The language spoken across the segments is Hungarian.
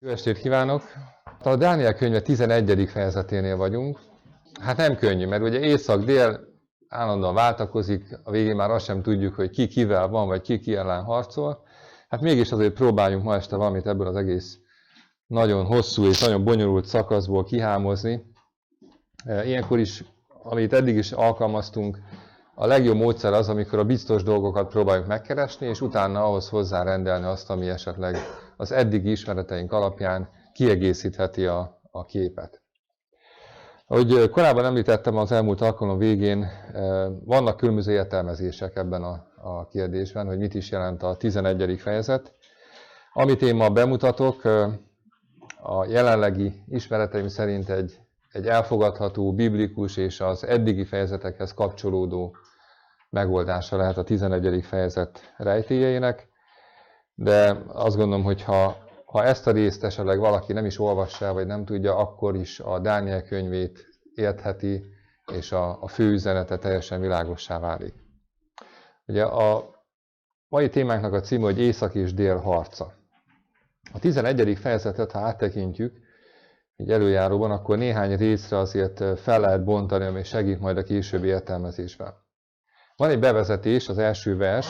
Jó estét kívánok! A Dániel könyve 11. fejezeténél vagyunk. Hát nem könnyű, mert ugye észak-dél állandóan váltakozik, a végén már azt sem tudjuk, hogy ki kivel van, vagy ki ellen harcol. Hát mégis azért próbáljunk ma este valamit ebből az egész nagyon hosszú és nagyon bonyolult szakaszból kihámozni. Ilyenkor is, amit eddig is alkalmaztunk, a legjobb módszer az, amikor a biztos dolgokat próbáljuk megkeresni, és utána ahhoz hozzárendelni azt, ami esetleg az eddigi ismereteink alapján kiegészítheti a képet. Ahogy korábban említettem az elmúlt alkalom végén, vannak különböző értelmezések ebben a kérdésben, hogy mit is jelent a 11. fejezet. Amit én ma bemutatok, a jelenlegi ismereteim szerint egy elfogadható, biblikus és az eddigi fejezetekhez kapcsolódó megoldása lehet a 11. fejezet rejtélyeinek, de azt gondolom, hogy ha ezt a részt esetleg valaki nem is olvassa el, vagy nem tudja, akkor is a Dániel könyvét értheti, és a fő üzenete teljesen világossá válik. Ugye a mai témánknak a címe, hogy Észak és Dél harca. A 11. fejezetet, ha áttekintjük, így előjáróban, akkor néhány részre azért fel lehet bontani, ami segít majd a későbbi értelmezésben. Van egy bevezetés, az első vers,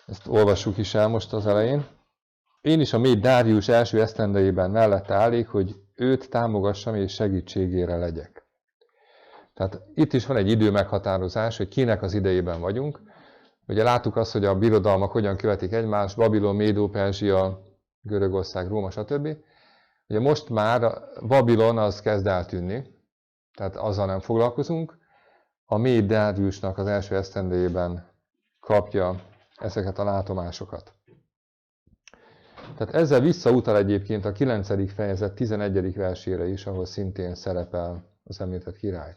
ezt olvassuk is el most az elején. Én is a méd Dárius első esztendejében mellette állék, hogy őt támogassam és segítségére legyek. Tehát itt is van egy időmeghatározás, hogy kinek az idejében vagyunk. Ugye láttuk azt, hogy a birodalmak hogyan követik egymást, Babilon, Médó-Perzsia, Görögország, Róma, stb. Ugye most már Babilon az kezd eltűnni, tehát azzal nem foglalkozunk. A méd Dáriusnak az első esztendejében kapja ezeket a látomásokat. Tehát ezzel visszautal egyébként a 9. fejezet 11. versére is, ahol szintén szerepel az említett király.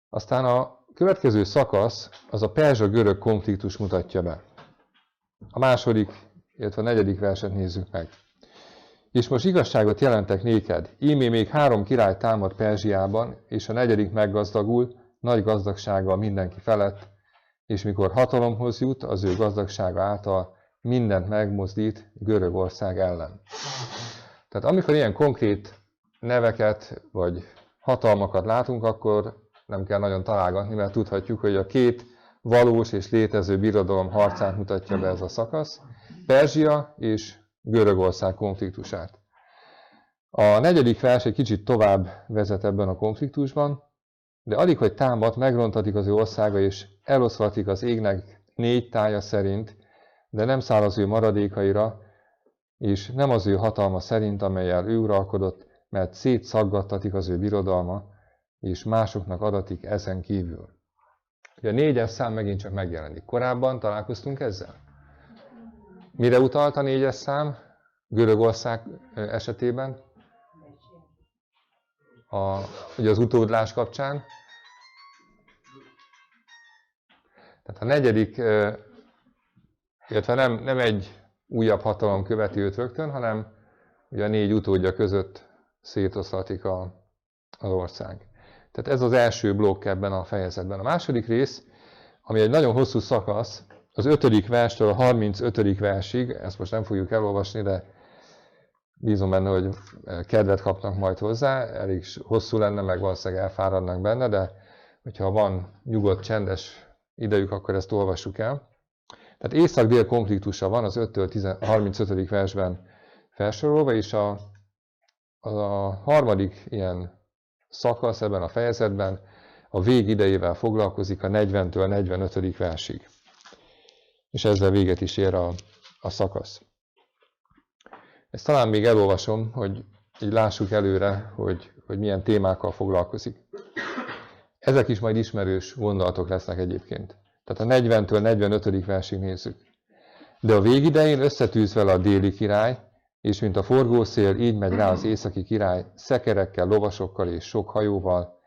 Aztán a következő szakasz az a perzsa-görög konfliktus mutatja be. A második, illetve a 4. verset nézzük meg. És most igazságot jelentek néked, ímé még 3 király támad Perzsiában, és a 4. meggazdagul, nagy gazdagsággal mindenki felett, és mikor hatalomhoz jut, az ő gazdagsága által mindent megmozdít Görögország ellen. Tehát amikor ilyen konkrét neveket vagy hatalmakat látunk, akkor nem kell nagyon találgatni, mert tudhatjuk, hogy a két valós és létező birodalom harcát mutatja be ez a szakasz, Perzsia és Görögország konfliktusát. A 4. vers egy kicsit tovább vezet ebben a konfliktusban, de alig, hogy támad, megrontatik az ő országa, és eloszlatik az égnek 4 tája szerint, de nem száll az ő maradékaira, és nem az ő hatalma szerint, amellyel ő uralkodott, mert szétszaggattatik az ő birodalma, és másoknak adatik ezen kívül. Ugye a 4-es szám megint csak megjelenik. Korábban találkoztunk ezzel? Mire utalt a 4-es szám Görögország esetében? Ugye az utódlás kapcsán. Tehát a 4. illetve nem egy újabb hatalom követi őt rögtön, hanem ugye a 4 utódja között szétoszlatik az ország. Tehát ez az első blokk ebben a fejezetben. A második rész, ami egy nagyon hosszú szakasz, az 5. verstől a 35. versig, ezt most nem fogjuk elolvasni, de bízom benne, hogy kedvet kapnak majd hozzá, elég hosszú lenne, meg valószínűleg elfáradnak benne, de hogyha van nyugodt, csendes idejük, akkor ezt olvassuk el. Tehát észak-dél konfliktusa van az 5-től 35. versben felsorolva, és a harmadik ilyen szakasz ebben a fejezetben a vég idejével foglalkozik a 40-től 45. versig. És ezzel véget is ér a szakasz. Ezt talán még elolvasom, hogy így lássuk előre, hogy milyen témákkal foglalkozik. Ezek is majd ismerős gondolatok lesznek egyébként. Tehát a 40-től 45. versig nézzük. De a végidején összetűz vele a déli király, és mint a forgószél, így megy rá az északi király szekerekkel, lovasokkal és sok hajóval,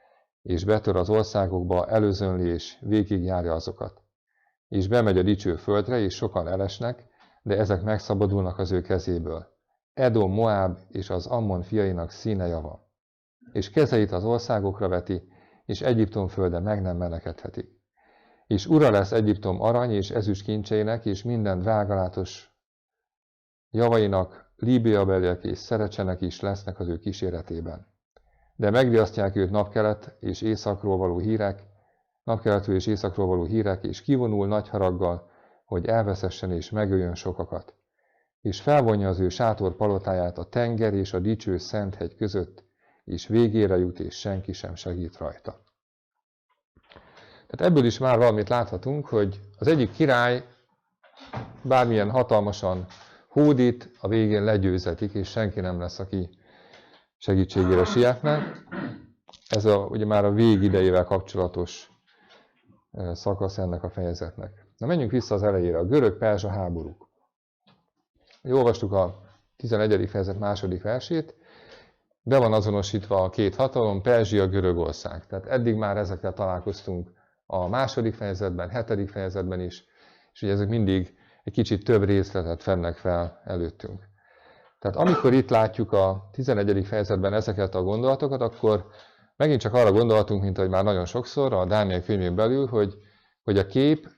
és betör az országokba, előzönli és végigjárja azokat. És bemegy a dicső földre, és sokan elesnek, de ezek megszabadulnak az ő kezéből. Edom, Moáb és az Ammon fiainak színe java. És kezeit az országokra veti, és Egyiptom földe meg nem melekedhetik. És ura lesz Egyiptom arany és ezüst kincseinek, és minden drágalátos javainak, líbiabeliek és szerecsenek is lesznek az ő kíséretében. De megriasztják őt napkelet és északról való hírek, napkeletről és északról való hírek, és kivonul nagy haraggal, hogy elveszessen és megöljön sokakat. És felvonja az ő sátor palotáját a tenger és a dicső szent hegy között, és végére jut, és senki sem segít rajta. Tehát ebből is már valamit láthatunk, hogy az egyik király bármilyen hatalmasan hódít, a végén legyőzetik, és senki nem lesz, aki segítségére sietne. Ez ugye már a vég idejével kapcsolatos szakasz ennek a fejezetnek. Na menjünk vissza az elejére, a görög-perzsa háborúk. Olvastuk a 11. fejezet második versét, be van azonosítva a két hatalom, Perzsia, Görögország. Tehát eddig már ezekkel találkoztunk a második fejezetben, 7. fejezetben is, és ugye ezek mindig egy kicsit több részletet fednek fel előttünk. Tehát amikor itt látjuk a 11. fejezetben ezeket a gondolatokat, akkor megint csak arra gondolhatunk, mint ahogy már nagyon sokszor a Dániel könyvén belül, hogy a kép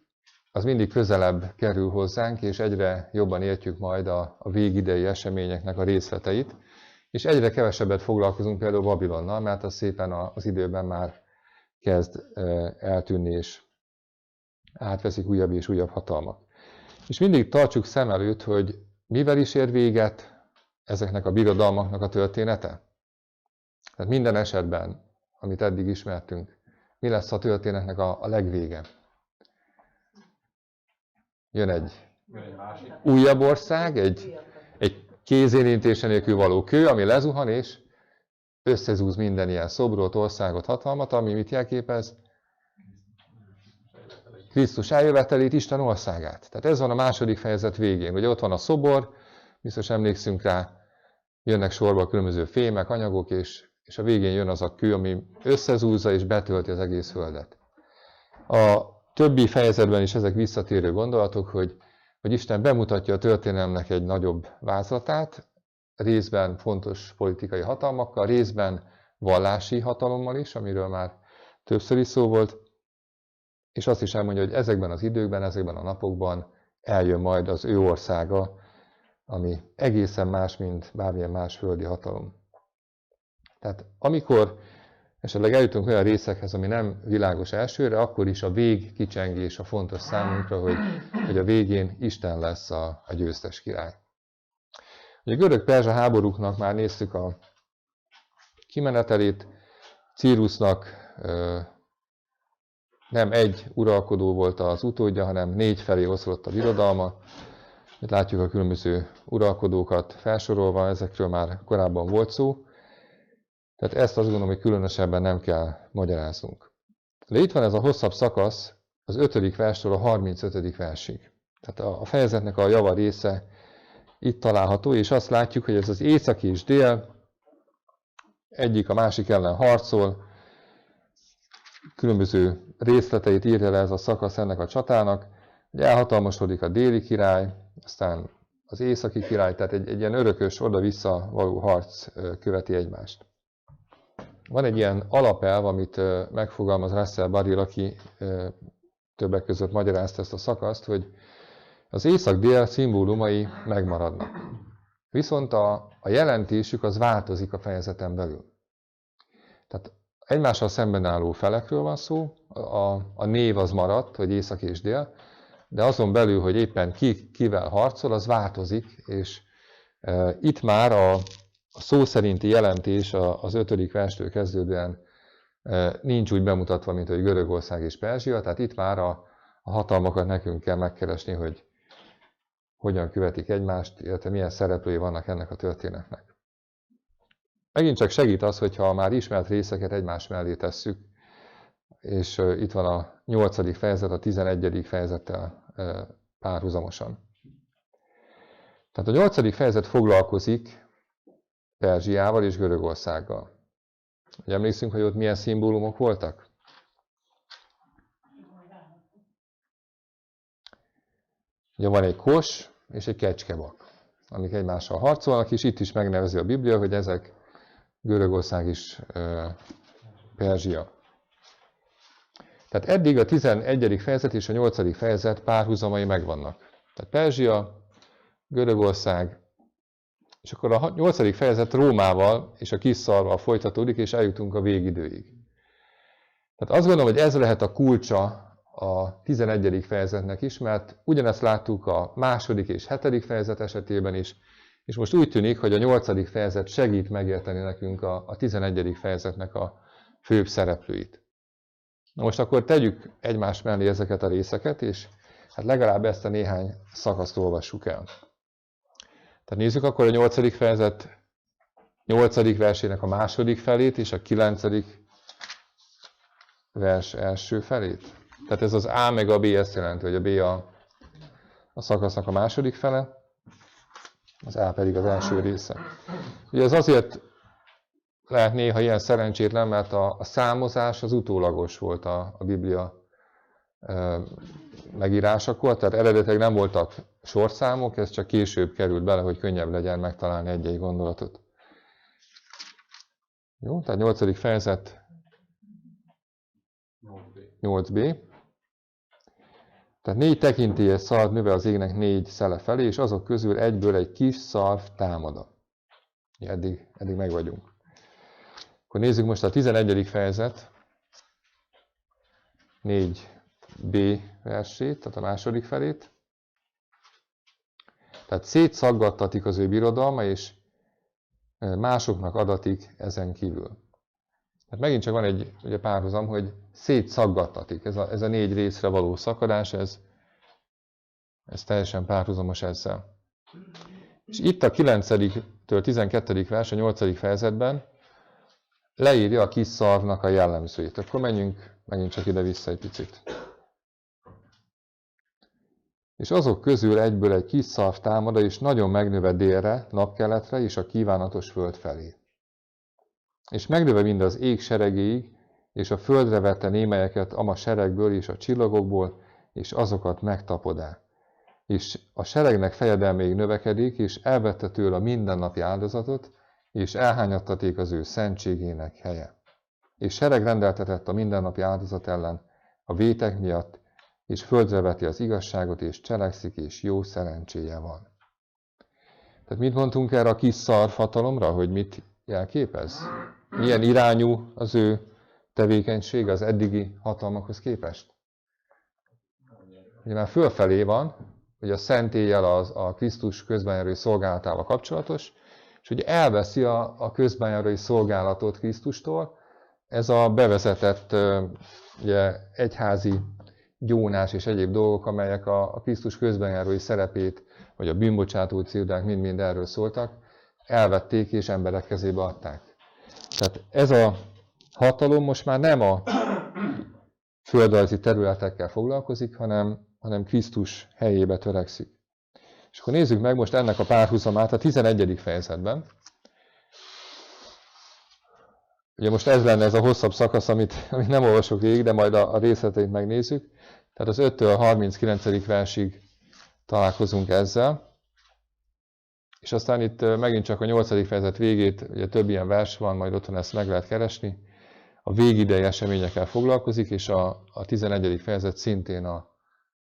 az mindig közelebb kerül hozzánk, és egyre jobban értjük majd a végidei eseményeknek a részleteit, és egyre kevesebbet foglalkozunk például Babilonnal, mert az szépen az időben már kezd eltűnni, és átveszik újabb és újabb hatalmak. És mindig tartsuk szem előtt, hogy mivel is ér véget ezeknek a birodalmaknak a története. Tehát minden esetben, amit eddig ismertünk, mi lesz a történetnek a legvége? Jön egy újabb ország, egy kézérintése nélkül való kő, ami lezuhan, és összezúz minden ilyen szobrot, országot, hatalmat, ami mit jelképez? Krisztus eljövetelét, Isten országát. Tehát ez van a második fejezet végén. Ugye ott van a szobor, biztos emlékszünk rá, jönnek sorba a különböző fémek, anyagok, és a végén jön az a kő, ami összezúzza és betölti az egész földet. A többi fejezetben is ezek visszatérő gondolatok, hogy Isten bemutatja a történelemnek egy nagyobb vázlatát, részben fontos politikai hatalmakkal, részben vallási hatalommal is, amiről már többször is szó volt, és azt is elmondja, hogy ezekben az időkben, ezekben a napokban eljön majd az ő országa, ami egészen más, mint bármilyen más földi hatalom. Tehát amikor esetleg eljutunk olyan részekhez, ami nem világos elsőre, akkor is a végkicsengés a fontos számunkra, hogy a végén Isten lesz a győztes király. A görög-perzsa háborúknak már néztük a kimenetelét. Círusnak nem egy uralkodó volt az utódja, hanem 4 felé oszlott a birodalma. Itt látjuk a különböző uralkodókat felsorolva, ezekről már korábban volt szó. Tehát ezt azt gondolom, hogy különösebben nem kell magyaráznunk. De itt van ez a hosszabb szakasz, az 5. verstől a 35. versig. Tehát a fejezetnek a java része itt található, és azt látjuk, hogy ez az észak és dél egyik a másik ellen harcol, különböző részleteit írja le ez a szakasz ennek a csatának, hogy elhatalmasodik a déli király, aztán az északi király, tehát egy ilyen örökös oda-vissza való harc követi egymást. Van egy ilyen alapelv, amit megfogalmaz Russell Barrill, aki többek között magyarázta ezt a szakaszt, hogy az észak-dél szimbólumai megmaradnak. Viszont a jelentésük az változik a fejezeten belül. Tehát egymással szemben álló felekről van szó, a név az maradt, hogy észak és dél, de azon belül, hogy éppen kivel harcol, az változik, és itt már a szó szerinti jelentés az 5. verstől kezdődően nincs úgy bemutatva, mint hogy Görögország és Perzsia, tehát itt már a hatalmakat nekünk kell megkeresni, hogy hogyan követik egymást, illetve milyen szereplői vannak ennek a történetnek. Megint csak segít az, hogyha már ismert részeket egymás mellé tesszük, és itt van a 8. fejezet, a 11. fejezettel párhuzamosan. Tehát a 8. fejezet foglalkozik Perzsiával és Görögországgal. Ugye emlékszünk, hogy ott milyen szimbólumok voltak? Ugye van egy kos és egy kecskebak, amik egymással harcolnak, és itt is megnevezi a Biblia, hogy ezek Görögország és Perzsia. Tehát eddig a 11. fejezet és a 8. fejezet párhuzamai megvannak. Tehát Perzsia, Görögország, És akkor a 8. fejezet Rómával és a kis szarval folytatódik, és eljutunk a végidőig. Tehát azt gondolom, hogy ez lehet a kulcsa a 11. fejezetnek is, mert ugyanezt láttuk a 2. és 7. fejezet esetében is, és most úgy tűnik, hogy a 8. fejezet segít megérteni nekünk a 11. fejezetnek a főbb szereplőit. Na most akkor tegyük egymás mellé ezeket a részeket, és hát legalább ezt a néhány szakaszt olvassuk el. Tehát nézzük akkor a 8. fejezet 8. versének a második felét, és a 9. vers első felét. Tehát ez az A meg a B ezt jelenti, hogy a B a szakasznak a második fele, az A pedig az első része. Ugye ez azért lehet néha ilyen szerencsétlen, mert a számozás az utólagos volt a Biblia megírásakor, tehát eredetileg nem voltak sorszámok, ez csak később került bele, hogy könnyebb legyen megtalálni egy-egy gondolatot. Jó, tehát 8. fejezet 8b. Tehát 4 tekintélyes szarv növe az égnek 4 szele felé, és azok közül egyből egy kis szarv támad. Eddig meg vagyunk. Akkor nézzük most a 11. fejezet 4b versét, tehát a második felét. Tehát szétszaggattatik az ő birodalma, és másoknak adatik ezen kívül. Hát megint csak van egy ugye párhuzam, hogy szétszaggattatik. Ez a 4 részre való szakadás, ez teljesen párhuzamos ezzel. És itt a 9-től 12. vers, a 8. fejezetben leírja a kis szarvnak a jellemzőit. Akkor menjünk megint csak ide-vissza egy picit. És azok közül egyből egy kis szarv támad, és nagyon megnöve délre, napkeletre és a kívánatos föld felé. És megnöve mind az ég seregéig, és a földre vette némelyeket ama seregből és a csillagokból, és azokat megtapodá. És a seregnek fejedelméig növekedik, és elvette tőle a mindennapi áldozatot, és elhányattaték az ő szentségének helye. És sereg rendeltetett a mindennapi áldozat ellen a vétek miatt, és földre veti az igazságot, és cselekszik, és jó szerencséje van. Tehát mit mondtunk erre a kis szarv hatalomra, hogy mit jelképez? Milyen irányú az ő tevékenység az eddigi hatalmakhoz képest? Ugye már fölfelé van, hogy a szentéllyel a Krisztus közbenjárői szolgálatával kapcsolatos, és ugye elveszi a közbenjárői szolgálatot Krisztustól. Ez a bevezetett ugye, egyházi gyónás és egyéb dolgok, amelyek a Krisztus közbenjárói szerepét, vagy a bűnbocsátó cirdák mind-mind erről szóltak, elvették és emberek kezébe adták. Tehát ez a hatalom most már nem a földrajzi területekkel foglalkozik, hanem Krisztus helyébe törekszik. És akkor nézzük meg most ennek a párhuzamát a 11. fejezetben. Ugye most ez lenne ez a hosszabb szakasz, amit nem olvasok végig, de majd a részleteit megnézzük. Tehát az 5-től 39. versig találkozunk ezzel. És aztán itt megint csak a 8. fejezet végét, ugye több ilyen vers van, majd otthon ezt meg lehet keresni. A végidei eseményekkel foglalkozik, és a 11. fejezet szintén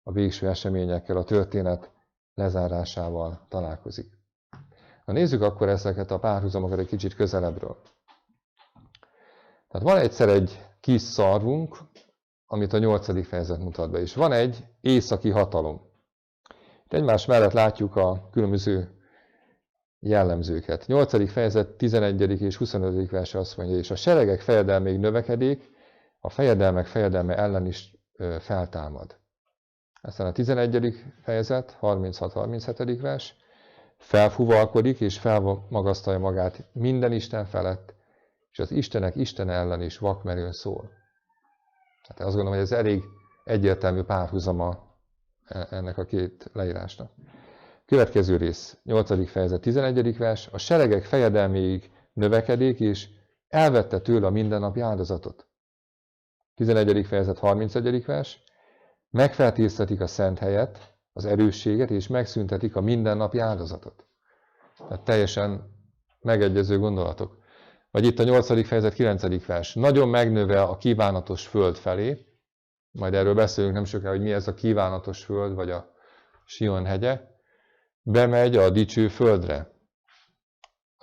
a végső eseményekkel, a történet lezárásával találkozik. Na nézzük akkor ezeket a párhuzamokat egy kicsit közelebbről. Tehát van egyszer egy kis szarvunk, amit a 8. fejezet mutat be, és van egy északi hatalom. Itt egymás mellett látjuk a különböző jellemzőket. 8. fejezet 11. és 25. verse azt mondja, és a seregek fejedelméig növekedik, a fejedelmek fejedelme ellen is feltámad. Aztán a 11. fejezet 36-37. vers felfuvalkodik és felmagasztalja magát minden Isten felett, és az Istenek Istene ellen is vakmerőn szól. Hát azt gondolom, hogy ez elég egyértelmű párhuzama ennek a két leírásnak. Következő rész, 8. fejezet 11. vers, a seregek fejedelméig növekedik, és elvette tőle a mindennapi áldozatot. 11. fejezet 31. vers, megfertőztetik a szent helyet, az erősséget, és megszüntetik a mindennapi áldozatot. Tehát teljesen megegyező gondolatok. Vagy itt a 8. fejezet 9. vers, nagyon megnövel a kívánatos föld felé, majd erről beszélünk nem sokára, hogy mi ez a kívánatos föld, vagy a Sion hegye, bemegy a dicső földre.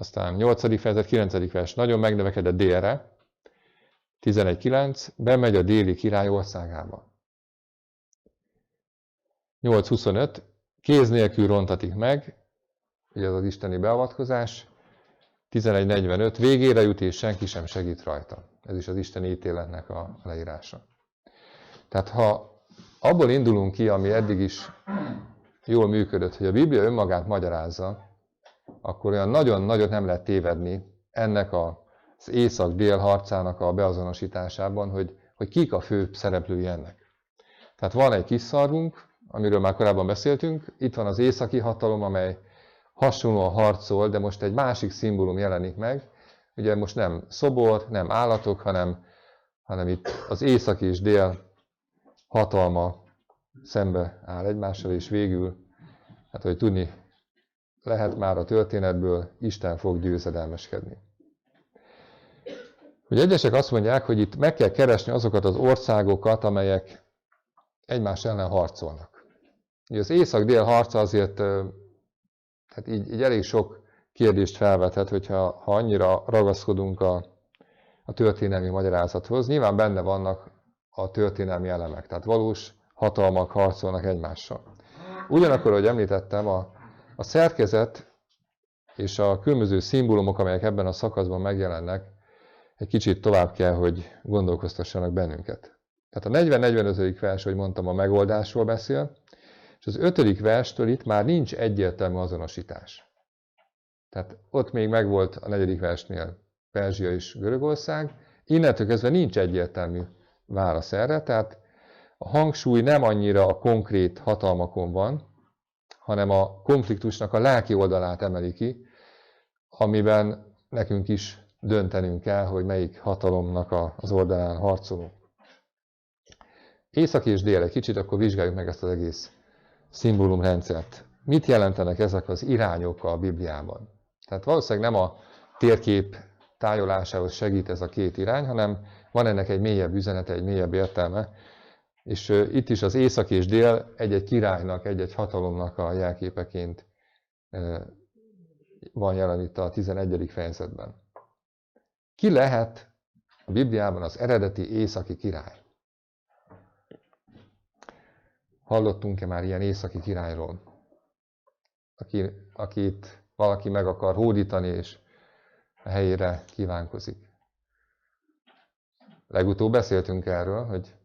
Aztán 8. fejezet, 9. vers. Nagyon megnövekedett délre. 11.9. Bemegy a déli király országába. 8.25. Kéz nélkül rontatik meg. Ugye ez az isteni beavatkozás. 11.45. Végére jut, és senki sem segít rajta. Ez is az isteni ítéletnek a leírása. Tehát ha abból indulunk ki, ami eddig is jól működött, hogy a Biblia önmagát magyarázza, akkor olyan nagyon nagyot nem lehet tévedni ennek az észak-dél harcának a beazonosításában, hogy kik a fő szereplői ennek. Tehát van egy kis szarvunk, amiről már korábban beszéltünk, itt van az északi hatalom, amely hasonlóan harcol, de most egy másik szimbólum jelenik meg. Ugye most nem szobor, nem állatok, hanem itt az észak és dél hatalma szembe áll egymással, és végül, hát hogy tudni lehet már a történetből, Isten fog győzedelmeskedni. Ugye egyesek azt mondják, hogy itt meg kell keresni azokat az országokat, amelyek egymás ellen harcolnak. Ugye az észak-dél harca azért hát így elég sok kérdést felvethet, hogyha annyira ragaszkodunk a történelmi magyarázathoz. Nyilván benne vannak a történelmi elemek, tehát valós hatalmak harcolnak egymással. Ugyanakkor, ahogy említettem, a szerkezet és a különböző szimbólumok, amelyek ebben a szakaszban megjelennek, egy kicsit tovább kell, hogy gondolkoztassanak bennünket. Tehát a 40-45. vers, hogy mondtam, a megoldásról beszél, és az 5. verstől itt már nincs egyértelmű azonosítás. Tehát ott még megvolt a 4. versnél Perzsia és Görögország, innentől kezdve nincs egyértelmű válasz erre, tehát a hangsúly nem annyira a konkrét hatalmakon van, hanem a konfliktusnak a lelki oldalát emeli ki, amiben nekünk is döntenünk kell, hogy melyik hatalomnak az oldalán harcolunk. Észak és dél, egy kicsit akkor vizsgáljuk meg ezt az egész szimbólumrendszert. Mit jelentenek ezek az irányok a Bibliában? Tehát valószínűleg nem a térkép tájolásához segít ez a két irány, hanem van ennek egy mélyebb üzenete, egy mélyebb értelme, és itt is az észak és dél egy-egy királynak, egy-egy hatalomnak a jelképeként van jelen itt a 11. fejezetben. Ki lehet a Bibliában az eredeti északi király? Hallottunk-e már ilyen északi királyról? Akit valaki meg akar hódítani, és a helyére kívánkozik. Legutóbb beszéltünk erről, hogy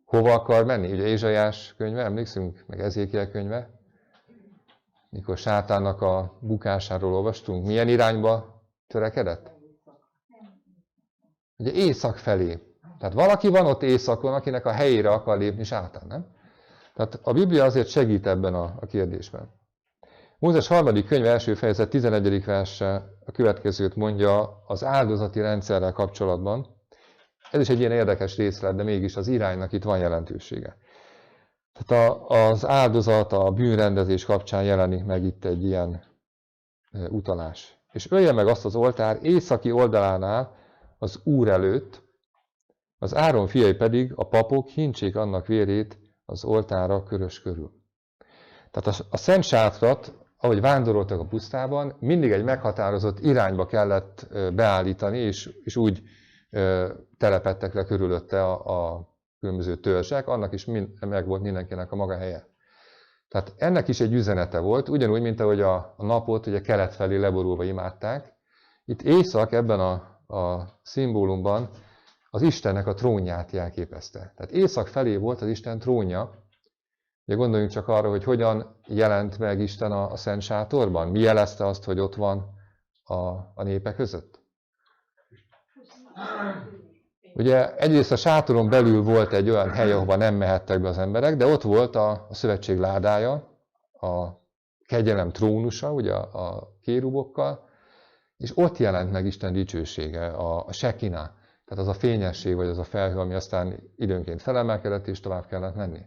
hova akar menni. Ugye Ézsaiás könyve, emlékszünk? Meg Ezékiel könyve. Mikor sátánnak a bukásáról olvastunk, milyen irányba törekedett? Ugye észak felé. Tehát valaki van ott északon, akinek a helyére akar lépni sátán, nem? Tehát a Biblia azért segít ebben a kérdésben. Mózes 3. könyve első fejezet 11. verse a következőt mondja az áldozati rendszerrel kapcsolatban. Ez is egy ilyen érdekes részlet, de mégis az iránynak itt van jelentősége. Tehát az áldozat, a bűnrendezés kapcsán jelenik meg itt egy ilyen utalás. És ölje meg azt az oltár északi oldalánál az Úr előtt, az Áron fiai pedig, a papok hintsék annak vérét az oltára körös körül. Tehát a szent sátrat, ahogy vándoroltak a pusztában, mindig egy meghatározott irányba kellett beállítani, és úgy telepedtek le körülötte a különböző törzsek, annak is meg volt mindenkinek a maga helye. Tehát ennek is egy üzenete volt, ugyanúgy, mint ahogy a napot ugye kelet felé leborulva imádták. Itt észak ebben a szimbólumban az Istennek a trónját jelképezte. Tehát észak felé volt az Isten trónja. Ugye gondoljunk csak arra, hogy hogyan jelent meg Isten a Szent Sátorban. Mi jelezte azt, hogy ott van a népek között? Ugye egyrészt a sátoron belül volt egy olyan hely, ahova nem mehettek be az emberek, de ott volt a szövetség ládája, a kegyelem trónusa, ugye a kérubokkal, és ott jelent meg Isten dicsősége, a sekina, tehát az a fényesség, vagy az a felhő, ami aztán időnként felemelkedett, és tovább kellett menni.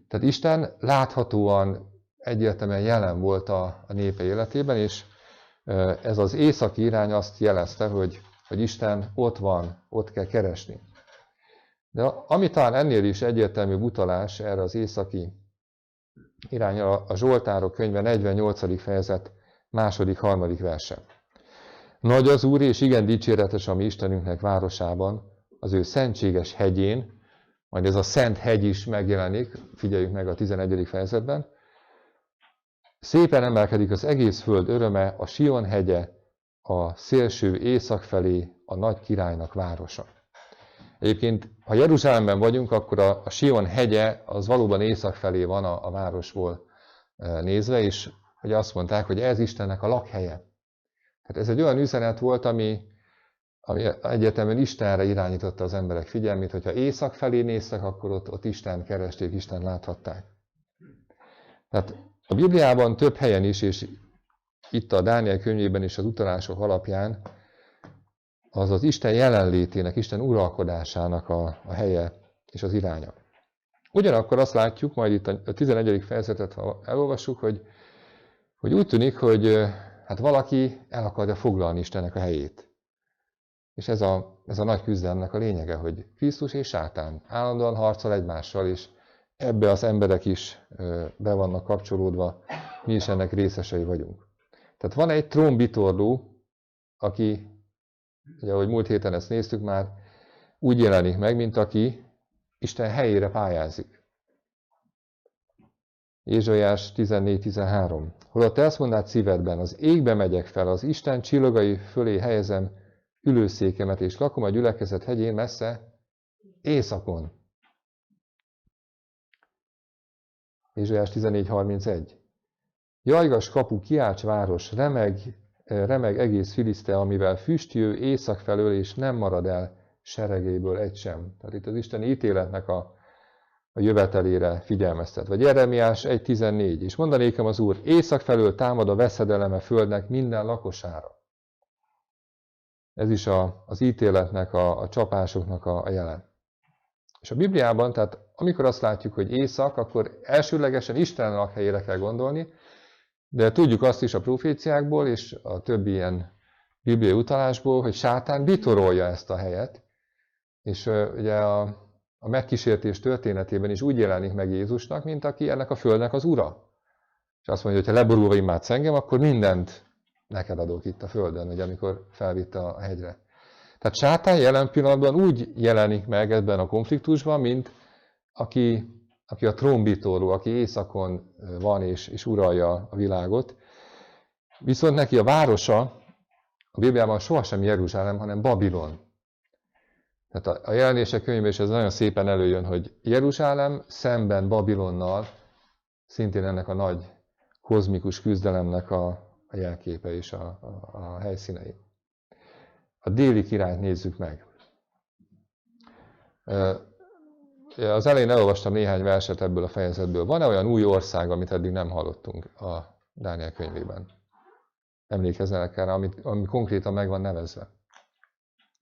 Tehát Isten láthatóan egyértelműen jelen volt a népe életében, és ez az északi irány azt jelezte, hogy Isten ott van, ott kell keresni. De ami talán ennél is egyértelműbb utalás erre az északi irányra, a Zsoltárok könyve 48. fejezet 2.-3. verse. Nagy az Úr, és igen dicséretes a mi Istenünknek városában, az ő szentséges hegyén, majd ez a Szent hegy is megjelenik, figyeljük meg a 11. fejezetben. Szépen emelkedik az egész föld öröme, a Sion hegye, a szélső észak felé, a nagy királynak városa. Egyébként, ha Jeruzsálemben vagyunk, akkor a Sion hegye az valóban észak felé van a városból nézve, és hogy azt mondták, hogy ez Istennek a lakhelye. Tehát ez egy olyan üzenet volt, ami egyetemen Istenre irányította az emberek figyelmét, hogyha észak felé néztek, akkor ott Isten keresték, Isten láthatták. Tehát a Bibliában több helyen is, és itt a Dániel könyvében is az utalások alapján, az az Isten jelenlétének, Isten uralkodásának a helye és az iránya. Ugyanakkor azt látjuk, majd itt a 11. fejezetet, ha elolvassuk, hogy úgy tűnik, hogy hát valaki el akarja foglalni Istennek a helyét. És ez a nagy küzdelemnek a lényege, hogy Krisztus és Sátán állandóan harcol egymással, és ebbe az emberek is be vannak kapcsolódva, mi is ennek részesei vagyunk. Tehát van egy trónbitorló, aki, ugye, ahogy múlt héten ezt néztük már, úgy jelenik meg, mint aki Isten helyére pályázik. Ézsaiás 14.13. Holott ezt mondád szívedben, az égbe megyek fel, az Isten csillagai fölé helyezem ülőszékemet, és lakom a gyülekezet hegyén messze északon. Ézsaiás 14.31. Jajgas kapu, kiálts város, remeg egész Filisztea, amivel füstjő észak felől, és nem marad el seregéből egy sem. Tehát itt az isteni ítéletnek a jövetelére figyelmeztet. Vagy Jeremiás 1.14. És mondanékem az Úr, észak felől támad a veszedeleme földnek minden lakosára. Ez is az ítéletnek, a csapásoknak a jelen. És a Bibliában, tehát amikor azt látjuk, hogy észak, akkor elsőlegesen Isten lakhelyére kell gondolni, de tudjuk azt is a proféciákból és a többi ilyen bibliai utalásból, hogy Sátán bitorolja ezt a helyet, és ugye a megkísértés történetében is úgy jelenik meg Jézusnak, mint aki ennek a földnek az ura. És azt mondja, hogy ha leborulva imádsz engem, akkor mindent neked adok itt a földön, ugye, amikor felvitte a hegyre. Tehát Sátán jelen pillanatban úgy jelenik meg ebben a konfliktusban, mint aki a trónbitorló, aki északon van és uralja a világot. Viszont neki a városa, a Bibliában sohasem Jeruzsálem, hanem Babilon. Tehát a jelenések könyvében is ez nagyon szépen előjön, hogy Jeruzsálem szemben Babilonnal szintén ennek a nagy kozmikus küzdelemnek a jelképe és a helyszínei. A déli királyt nézzük meg. Az elején elolvastam néhány verset ebből a fejezetből. Van-e olyan új ország, amit eddig nem hallottunk a Dániel könyvében? Emlékezzenek erre, ami konkrétan meg van nevezve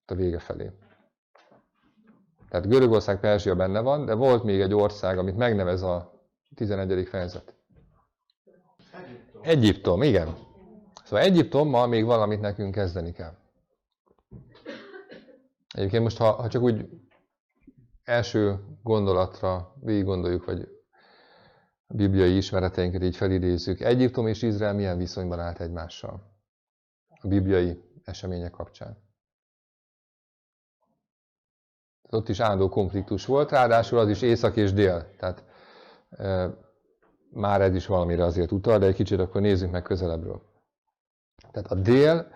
a vége felé. Tehát Görögország, Perzsia benne van, de volt még egy ország, amit megnevez a 11. fejezet. Egyiptom, igen. Szóval Egyiptommal még valamit nekünk kezdeni kell. Egyébként most, ha csak úgy első gondolatra végig gondoljuk, vagy a bibliai ismereteinket így felidézzük, Egyiptom és Izrael milyen viszonyban állt egymással a bibliai események kapcsán. Ott is állandó konfliktus volt, ráadásul az is észak és dél. Tehát már ez is valamire azért utal, de egy kicsit akkor nézzük meg közelebbről. Tehát a dél,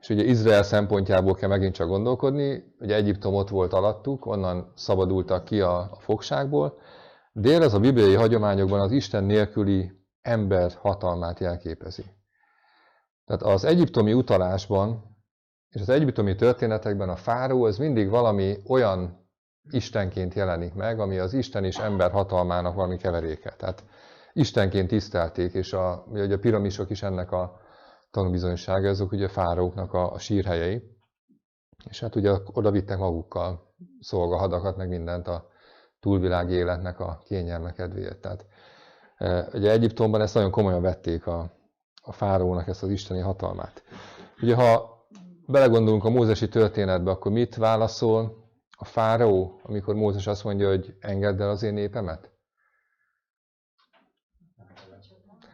és ugye Izrael szempontjából kell megint csak gondolkodni, ugye Egyiptom ott volt alattuk, onnan szabadultak ki a fogságból. Dél az a bibliai hagyományokban az Isten nélküli ember hatalmát jelképezi. Tehát az egyiptomi utalásban és az egyiptomi történetekben a fáraó az mindig valami olyan istenként jelenik meg, ami az Isten és ember hatalmának valami keveréke. Tehát istenként tisztelték, és ugye a piramisok is ennek a tanúbizonysága, azok ugye a fáraóknak a sírhelyei. És hát ugye oda vittek magukkal szolgahadakat, meg mindent a túlvilági életnek a kényelme kedvéért. Tehát ugye Egyiptomban ezt nagyon komolyan vették a fáraónak ezt az isteni hatalmát. Ugye ha belegondolunk a mózesi történetbe, akkor mit válaszol a fáraó, amikor Mózes azt mondja, hogy engedd el az én népemet?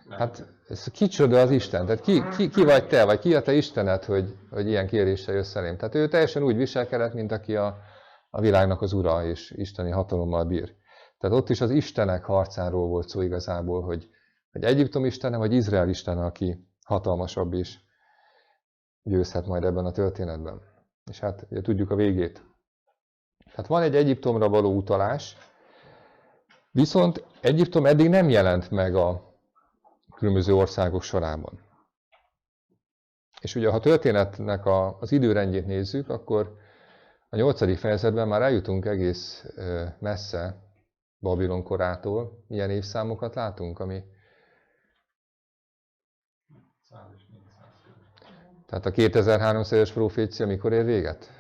Hát kicsoda az Isten? Tehát ki vagy te, vagy ki a te Istened, hogy ilyen kéréssel jössz elém? Tehát ő teljesen úgy viselkedett, mint aki a világnak az ura és isteni hatalommal bír. Tehát ott is az Istenek harcáról volt szó igazából, hogy Egyiptom istene, vagy Izrael istene, aki hatalmasabb és győzhet majd ebben a történetben. És hát ugye tudjuk a végét. Tehát van egy Egyiptomra való utalás, viszont Egyiptom eddig nem jelent meg a különböző országok sorában. És ugye, ha a történetnek az időrendjét nézzük, akkor a 8. fejezetben már eljutunk egész messze Babilon korától. Milyen évszámokat látunk, ami... Tehát a 2300-es profécia mikor ér véget?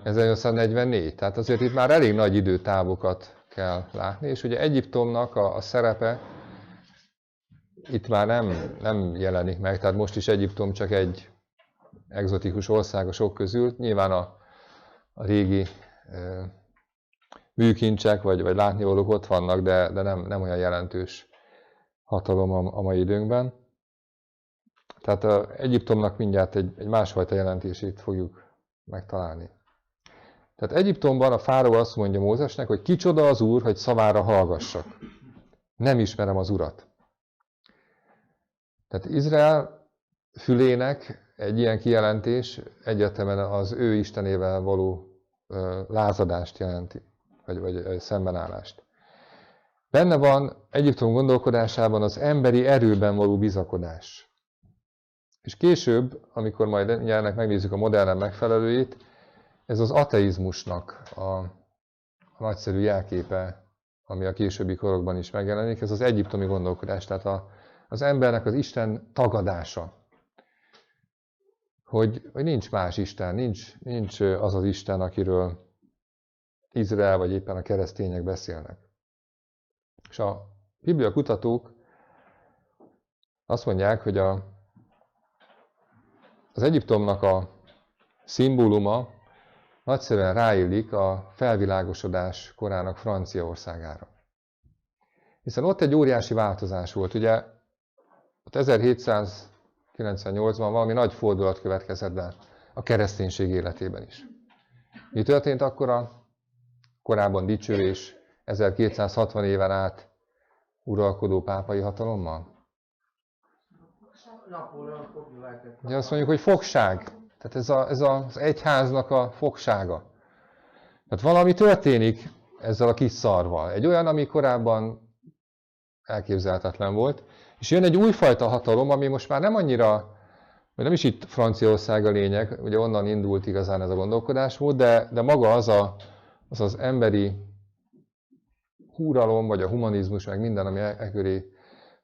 1844. Tehát azért itt már elég nagy időtávokat kell látni, és ugye Egyiptomnak a szerepe itt már nem jelenik meg, tehát most is Egyiptom csak egy egzotikus ország a sok közül. Nyilván a régi műkincsek vagy látnivalók ott vannak, de nem olyan jelentős hatalom a mai időnkben. Tehát Egyiptomnak mindjárt egy másfajta jelentését fogjuk megtalálni. Tehát Egyiptomban a fáraó azt mondja Mózesnek, hogy kicsoda az Úr, hogy szavára hallgassak. Nem ismerem az Urat. Tehát Izrael fülének egy ilyen kijelentés egyértelműen az ő istenével való lázadást jelenti, vagy szembenállást. Benne van Egyiptom gondolkodásában az emberi erőben való bizakodás. És később, amikor majd ennek megnézzük a modellen megfelelőit, ez az ateizmusnak a nagyszerű jelképe, ami a későbbi korokban is megjelenik, ez az egyiptomi gondolkodás, tehát az embernek az Isten tagadása. Hogy nincs más Isten, nincs az az Isten, akiről Izrael vagy éppen a keresztények beszélnek. És a biblia kutatók azt mondják, hogy az Egyiptomnak a szimbóluma nagyszerűen ráillik a felvilágosodás korának Franciaországára. Hiszen ott egy óriási változás volt. Ugye 1798-ban valami nagy fordulat következett be a kereszténység életében is. Mi történt akkor a korábban dicső és 1260 éven át uralkodó pápai hatalommal? Ugye azt mondjuk, hogy fogság. Tehát ez az egyháznak a fogsága. Tehát valami történik ezzel a kis szarval. Egy olyan, ami korábban elképzelhetetlen volt. És jön egy újfajta hatalom, ami most már nem annyira, vagy nem is itt Franciaország a lényeg, ugye onnan indult igazán ez a gondolkodásmód, de maga az emberi uralom, vagy a humanizmus, meg minden, ami köré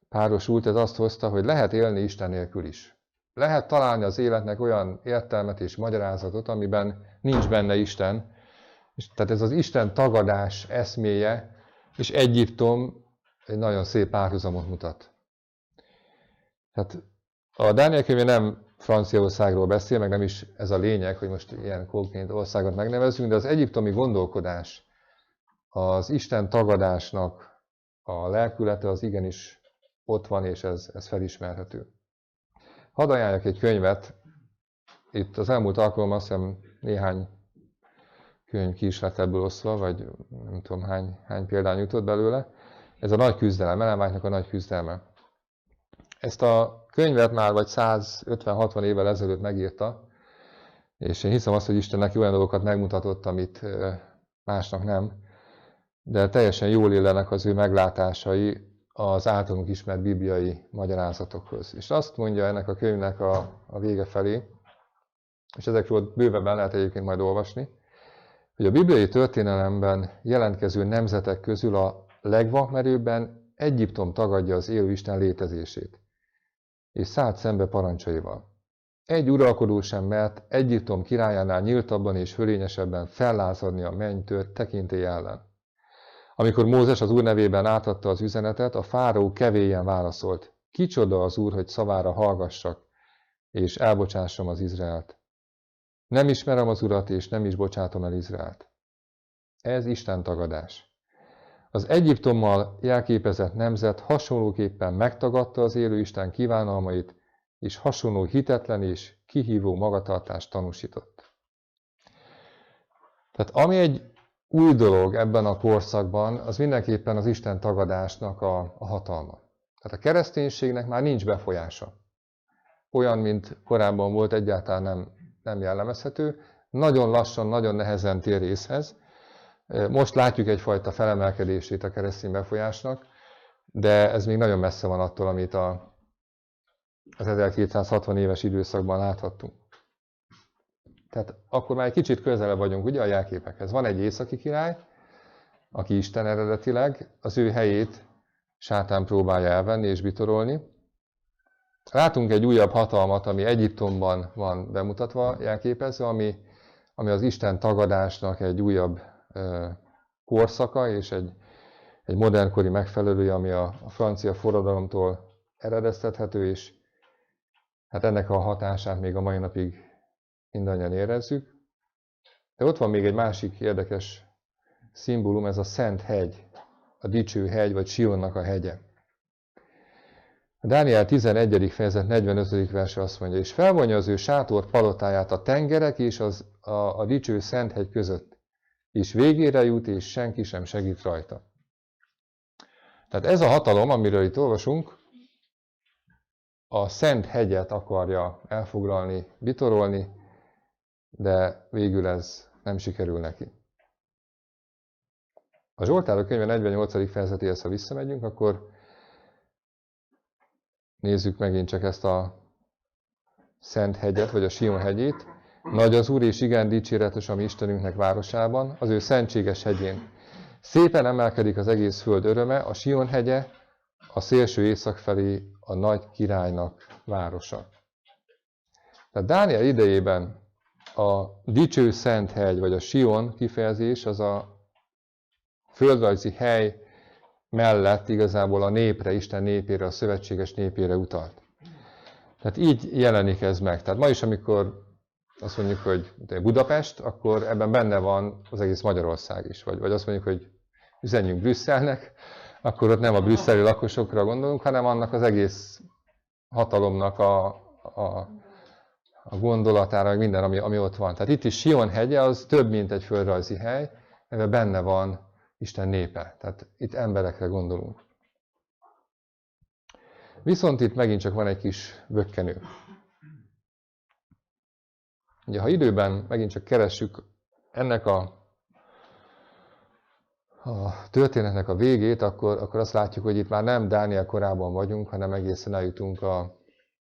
párosult, ez azt hozta, hogy lehet élni Isten nélkül is. Lehet találni az életnek olyan értelmet és magyarázatot, amiben nincs benne Isten. És tehát ez az Isten tagadás eszméje, és Egyiptom egy nagyon szép párhuzamot mutat. Tehát a Dániel könyve nem Franciaországról beszél, meg nem is ez a lényeg, hogy most ilyen konkrét országot megnevezzünk, de az egyiptomi gondolkodás, az Isten tagadásnak a lelkülete az igenis ott van, és ez felismerhető. Hadd ajánljak egy könyvet, itt az elmúlt alkalommal azt hiszem néhány könyv ki is lett ebből osztva, vagy nem tudom hány példány jutott belőle. Ez a Nagy küzdelem, Ellen White-nak a Nagy küzdelme. Ezt a könyvet már vagy 150-60 évvel ezelőtt megírta, és én hiszem azt, hogy Isten neki olyan dolgokat megmutatott, amit másnak nem, de teljesen jól illenek az ő meglátásai az általunk ismert bibliai magyarázatokhoz. És azt mondja ennek a könyvnek a vége felé, és ezekről bővebben lehet egyébként majd olvasni, hogy a bibliai történelemben jelentkező nemzetek közül a legvakmerőbben Egyiptom tagadja az élő Isten létezését, és szállt szembe parancsaival. Egy uralkodó sem mert Egyiptom királyánál nyíltabban és fölényesebben fellázadni a mennytől tekintély ellen. Amikor Mózes az Úr nevében átadta az üzenetet, a fáraó kevélyen válaszolt: kicsoda az Úr, hogy szavára hallgassak, és elbocsássam az Izraelt. Nem ismerem az Urat, és nem is bocsátom el Izraelt. Ez Isten tagadás. Az Egyiptommal jelképezett nemzet hasonlóképpen megtagadta az élő Isten kívánalmait, és hasonló hitetlen és kihívó magatartást tanúsított. Tehát ami egy új dolog ebben a korszakban, az mindenképpen az Isten tagadásnak a hatalma. Tehát a kereszténységnek már nincs befolyása. Olyan, mint korábban volt, egyáltalán nem jellemezhető. Nagyon lassan, nagyon nehezen tér észhez. Most látjuk egyfajta felemelkedését a keresztény befolyásnak, de ez még nagyon messze van attól, amit az 1260 éves időszakban láthattunk. Tehát akkor már egy kicsit közelebb vagyunk ugye a jelképekhez. Van egy északi király, aki Isten eredetileg, az ő helyét sátán próbálja elvenni és bitorolni. Látunk egy újabb hatalmat, ami Egyiptomban van bemutatva, jelképezve, ami az Isten tagadásnak egy újabb korszaka, és egy modernkori megfelelője, ami a francia forradalomtól eredeztethető, és hát ennek a hatását még a mai napig mindannyian érezzük. De ott van még egy másik érdekes szimbólum, ez a Szent Hegy, a Dicső Hegy, vagy Sionnak a hegye. A Dániel 11. fejezet 45. verse azt mondja, és felvonja az ő sátor palotáját a tengerek és a dicső Szent Hegy között, és végére jut, és senki sem segít rajta. Tehát ez a hatalom, amiről itt olvasunk, a Szent Hegyet akarja elfoglalni, bitorolni, de végül ez nem sikerül neki. A Zsoltárok könyve 48. fejezetéhez, ha visszamegyünk, akkor nézzük megint csak ezt a Szent Hegyet, vagy a Sion hegyét. Nagy az Úr, és igen dicséretes a mi Istenünknek városában, az ő szentséges hegyén. Szépen emelkedik az egész föld öröme, a Sion hegye, a szélső észak felé a nagy királynak városa. Tehát Dániel idejében a dicső Szent Hegy, vagy a Sion kifejezés, az a földrajzi hely mellett igazából a népre, Isten népére, a szövetséges népére utalt. Tehát így jelenik ez meg. Tehát ma is, amikor azt mondjuk, hogy Budapest, akkor ebben benne van az egész Magyarország is. Vagy azt mondjuk, hogy üzenjünk Brüsszelnek, akkor ott nem a brüsszeli lakosokra gondolunk, hanem annak az egész hatalomnak a gondolatára, meg minden, ami ott van. Tehát itt is Sion hegye, az több, mint egy földrajzi hely, ebben benne van Isten népe. Tehát itt emberekre gondolunk. Viszont itt megint csak van egy kis bökkenő. Ugye, ha időben megint csak keressük ennek a történetnek a végét, akkor azt látjuk, hogy itt már nem Dániel korában vagyunk, hanem egészen eljutunk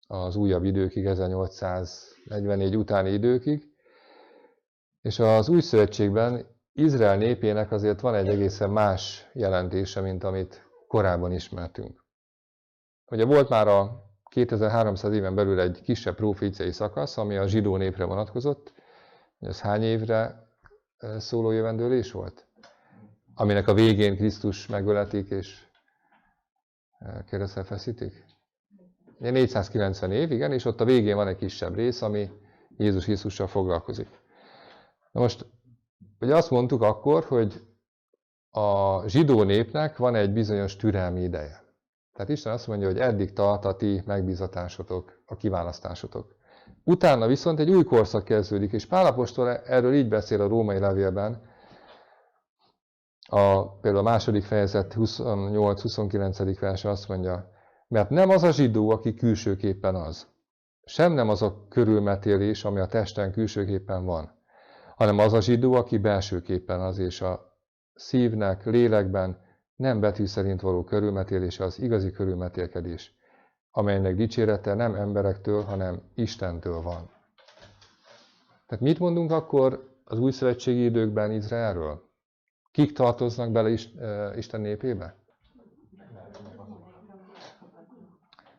az újabb időkig, 1844 utáni időkig. És az Új Szövetségben Izrael népének azért van egy egészen más jelentése, mint amit korábban ismertünk. Ugye volt már a 2300 éven belül egy kisebb proféciai szakasz, ami a zsidó népre vonatkozott. Ez hány évre szóló jövendőlés volt? Aminek a végén Krisztus megöletik és keresztre feszítik? 490 év, igen, és ott a végén van egy kisebb rész, ami Jézus Krisztussal foglalkozik. Na most, ugye azt mondtuk akkor, hogy a zsidó népnek van egy bizonyos türelmi ideje. Tehát Isten azt mondja, hogy eddig tart a ti megbízatásotok, a kiválasztásotok. Utána viszont egy új korszak kezdődik, és Pál apostol erről így beszél a római levélben, például a 2. fejezet 28-29. verse azt mondja, mert nem az a zsidó, aki külsőképpen az, sem nem az a körülmetélés, ami a testen külsőképpen van, hanem az a zsidó, aki belsőképpen az, és a szívnek, lélekben nem betű szerint való körülmetélése az igazi körülmetélkedés, amelynek dicsérete nem emberektől, hanem Istentől van. Tehát mit mondunk akkor az újszövetségi időkben Izraelről? Kik tartoznak bele Isten népébe?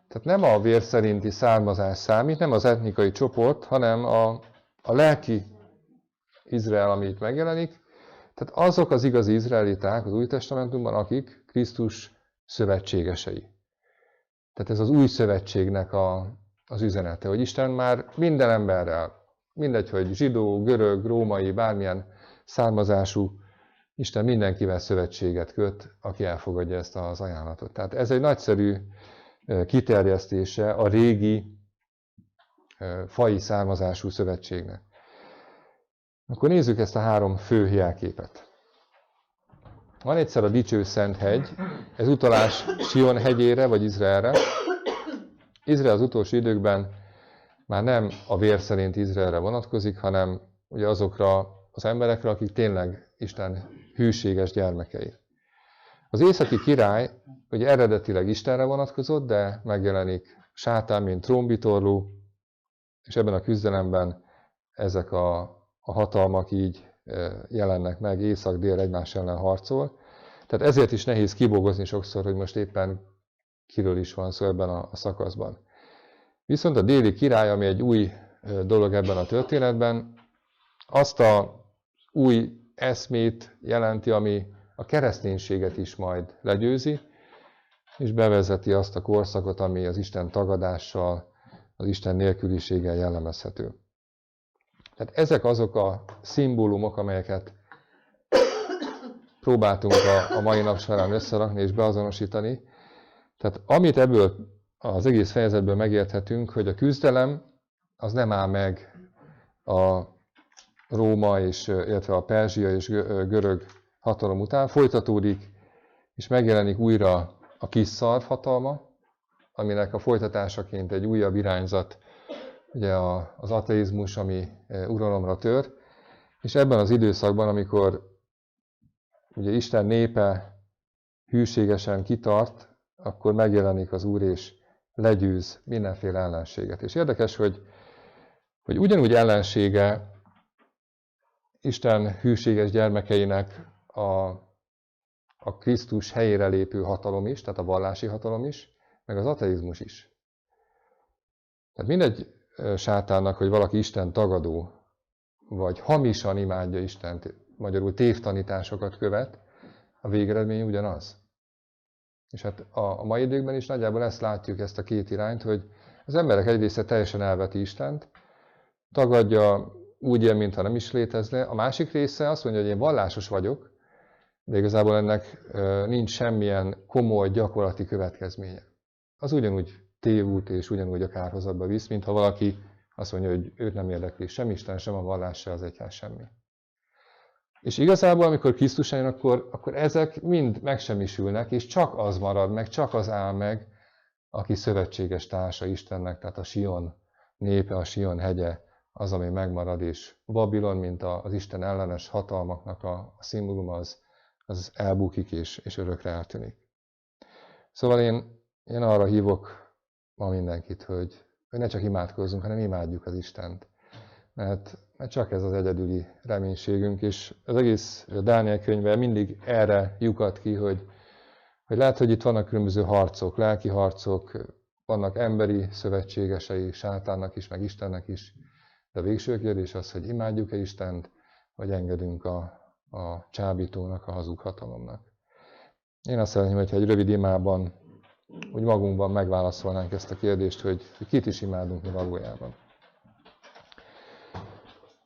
Tehát nem a vér szerinti származás számít, nem az etnikai csoport, hanem a lelki Izrael, ami itt megjelenik. Tehát azok az igazi izraeliták az Új Testamentumban, akik Krisztus szövetségesei. Tehát ez az új szövetségnek az üzenete, hogy Isten már minden emberrel, mindegy, hogy zsidó, görög, római, bármilyen származású Isten mindenkivel szövetséget köt, aki elfogadja ezt az ajánlatot. Tehát ez egy nagyszerű kiterjesztése a régi faji származású szövetségnek. Akkor nézzük ezt a 3 fő jelképet. Van egyszer a dicső Szent hegy, ez utalás Sion hegyére vagy Izraelre. Izrael az utolsó időkben már nem a vér szerint Izraelre vonatkozik, hanem ugye azokra az emberekre, akik tényleg Isten hűséges gyermekei. Az északi király ugye eredetileg Istenre vonatkozott, de megjelenik Sátán, mint trónbitorló, és ebben a küzdelemben ezek a hatalmak így jelennek meg, észak-dél egymás ellen harcol. Tehát ezért is nehéz kibogozni sokszor, hogy most éppen kiről is van szó ebben a szakaszban. Viszont a déli király, ami egy új dolog ebben a történetben, azt az új eszmét jelenti, ami a kereszténységet is majd legyőzi, és bevezeti azt a korszakot, ami az Isten tagadással, az Isten nélküliséggel jellemezhető. Tehát ezek azok a szimbólumok, amelyeket próbáltunk a mai nap során összerakni és beazonosítani. Tehát amit ebből az egész fejezetből megérthetünk, hogy a küzdelem az nem áll meg a Róma, illetve a perzsia és görög hatalom után, folytatódik, és megjelenik újra a kis szarv hatalma, aminek a folytatásaként egy újabb irányzat, ugye az ateizmus, ami uralomra tör, és ebben az időszakban, amikor ugye Isten népe hűségesen kitart, akkor megjelenik az Úr, és legyőz mindenféle ellenséget. És érdekes, hogy ugyanúgy ellensége Isten hűséges gyermekeinek a Krisztus helyére lépő hatalom is, tehát a vallási hatalom is, meg az ateizmus is. Tehát mindegy sátánnak, hogy valaki Isten tagadó, vagy hamisan imádja Istent, magyarul tévtanításokat követ, a végeredmény ugyanaz. És hát a mai időkben is nagyjából ezt látjuk, ezt a két irányt, hogy az emberek egy része teljesen elveti Istent, tagadja, úgy él, mintha nem is létezne. A másik része azt mondja, hogy én vallásos vagyok, de igazából ennek nincs semmilyen komoly gyakorlati következménye. Az ugyanúgy tévút és ugyanúgy a kárhozatba visz, mintha valaki azt mondja, hogy őt nem érdekli sem Isten, sem a vallás, se az egyház, semmi. És igazából, amikor Krisztus eljön, akkor ezek mind megsemmisülnek, és csak az marad meg, csak az áll meg, aki szövetséges társa Istennek, tehát a Sion népe, a Sion hegye, az, ami megmarad, és Babilon, mint az Isten ellenes hatalmaknak a szimbólum, az elbukik, és örökre eltűnik. Szóval én arra hívok ma mindenkit, hogy ne csak imádkozzunk, hanem imádjuk az Istent. Mert csak ez az egyedüli reménységünk, és az egész Dániel könyve mindig erre lyukat ki, hogy lehet, hogy itt vannak különböző harcok, lelki harcok, vannak emberi szövetségesei, sátánnak is, meg Istennek is, de a végső kérdés az, hogy imádjuk-e Istent, vagy engedünk a csábítónak, a hazug hatalomnak. Én azt szeretném, hogyha egy rövid imában úgy magunkban megválaszolnánk ezt a kérdést, hogy kit is imádunk mi valójában.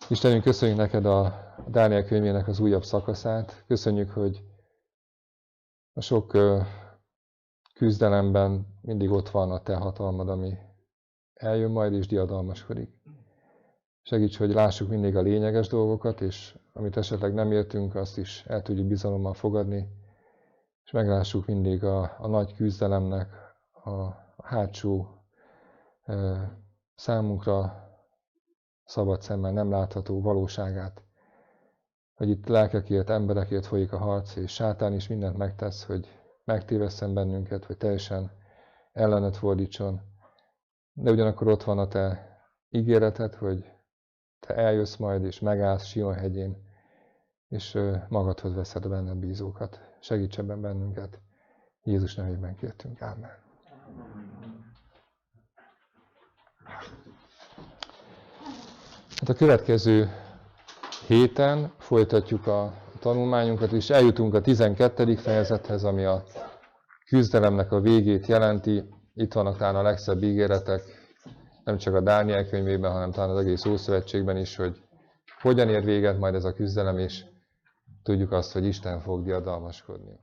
Istenünk, köszönjük neked a Dániel könyvének az újabb szakaszát. Köszönjük, hogy a sok küzdelemben mindig ott van a te hatalmad, ami eljön majd és diadalmaskodik. Segíts, hogy lássuk mindig a lényeges dolgokat, és amit esetleg nem értünk, azt is el tudjuk bizalommal fogadni, és meglássuk mindig a nagy küzdelemnek a hátsó számunkra szabad szemmel nem látható valóságát, hogy itt lelkekért, emberekért folyik a harc, és sátán is mindent megtesz, hogy megtévesszen bennünket, hogy teljesen ellenet fordítson. De ugyanakkor ott van a te ígéreted, hogy te eljössz majd, és megállsz Sion hegyén, és magadhoz veszed a benned bízókat. Segíts ebben bennünket. Jézus nevében kértünk. Ámen. Hát a következő héten folytatjuk a tanulmányunkat, és eljutunk a 12. fejezethez, ami a küzdelemnek a végét jelenti. Itt vannak talán a legszebb ígéretek, nem csak a Dániel könyvében, hanem talán az egész Ószövetségben is, hogy hogyan ér véget majd ez a küzdelem, és tudjuk azt, hogy Isten fog diadalmaskodni.